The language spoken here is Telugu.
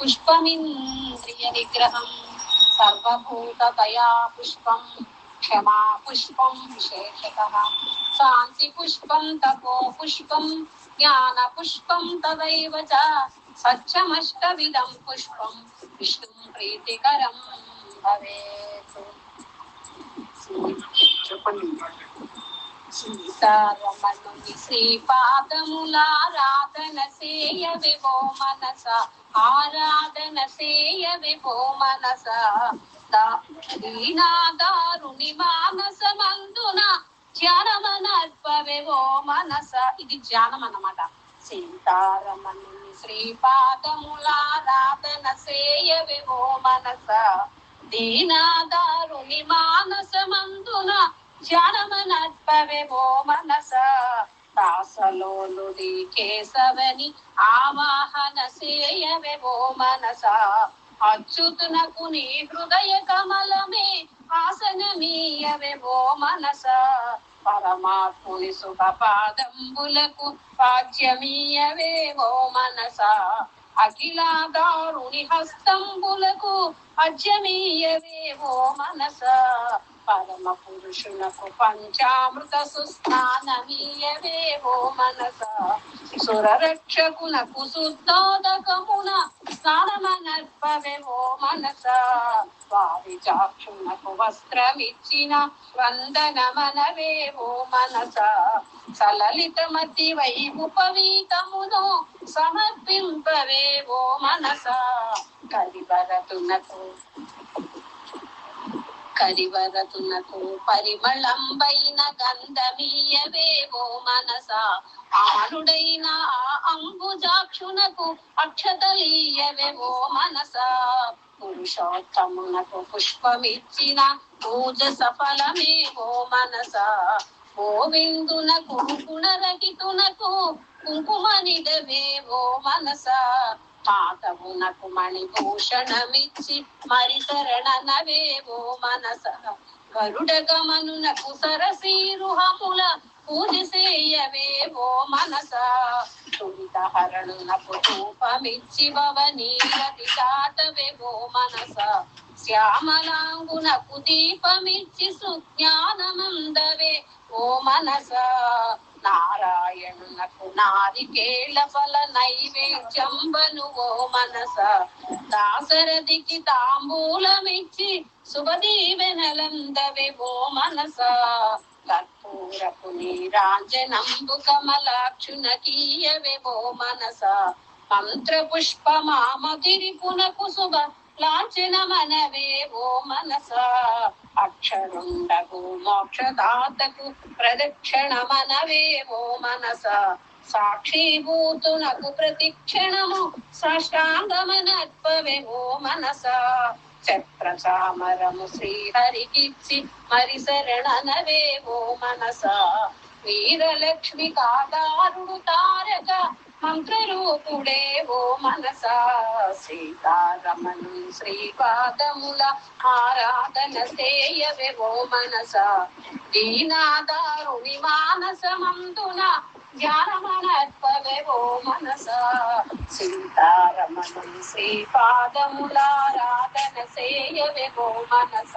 పుష్పమింద్రియ నిగ్రహం సర్వభూతదయా పుష్పం క్షమా పుష్పం విశేషతః శాంతి పుష్పం తపో పుష్పం జ్ఞాన పుష్పం తదైవ చ సత్యమష్టవిధం పుష్పం విష్ణుం ప్రీతికరం భవేత్. చెప్పండి. సీతారమణుని శ్రీపాదములారాధన సేయవే ఓ మనస, ఆరాధన సేయవే ఓ మనస. దీనాదారుని మానసమందున ధ్యానమనర్పవే ఓ మనస. ఇది ధ్యానం అన్నమాట. సీతారమణుని శ్రీపాదములారాధన సేయవే ఓ మనస, దీనాదారుని మానసమందున ధ్యానమనర్పవే ఓ మనస. దాసలోలుడి కేశవని ఆవాహన సేయవే ఓ మనస, అచ్యుతునకు నీ హృదయ కమలమే ఆసనమీయవే ఓ మనస. పరమాత్ముని శుభ పాదంబులకు పాద్యమీయవే ఓ మనస, అఖిలాదారుని హస్తంబులకు అజ్యమీయవే ఓ మనస. పరమ పురుషునకు పంచామృత సుస్నానమీయవే ఓ మనస, సురరక్షకునకు శుద్ధోదకమున స్నానమనర్పవే ఓ మనస. వారి చాక్షునకు వస్త్రమిచ్చిన వందనమనవే ఓ మనస, సలలితమతి వై ఉపవీతమును సమర్పింపవే ఓ మనస. కరివరతునకు పరిమళంబైన గంధమీయవే ఓ మనస, ఆనుడైన ఆ అంబుజాక్షునకు అక్షతలీయవే ఓ మనస. పురుషోత్తమునకు పుష్పమిచ్చిన పూజ సఫలమే ఓ మనస, గోవిందునకు గుణరహితునకు కుంకుమనిదవే ఓ మనస. మాతవునకు మణిభూషణమిచ్చి మరి శరణనవే ఓ మనస, గరుడ గమనునకు సరసీరుహముల పూజ సేయవే ఓ మనస. తురితహరణునకు ధూపమిచ్చి భవనీరతి చాటవే ఓ మనస, శ్యామలాంగునకు దీపమిచ్చి సుజ్ఞానమందవే ఓ మనస. నారాయణునకు నారికేళ ఫల నైవేద్యంబను ఓ మనస, దాసరథికి తాంబూలమిచ్చి శుభదీవెనలందవే ఓ మనస. కర్పూరపు నీరాంజనంబు కమలాక్షునకీయవే ఓ మనస, మంత్ర పుష్పమామదిరిపునకు శుభ లాంఛనమనవే ఓ మనస. అక్షరుండగు మోక్షదాతకు ప్రదక్షిణమనవే ఓ మనస, సాక్షిభూతునకు ప్రతిక్షణము సాష్టాంగమనర్పవే ఓ మనస. ఛత్ర చామరము శ్రీహరికిచ్చి మరి శరణనవే ఓ మనస, వీరలక్ష్మి కాదారుడు తారక మంత్రరూపుడే ఓ మనస. సీతారమణుని శ్రీపాదముల ఆరాధన సేయవే ఓ మనస, దీనాదారుని మానసమందున ధ్యానమనర్పవే ఓ మనస. సీతారమణుని శ్రీపాదముల ఆరాధన సేయవే ఓ మనస.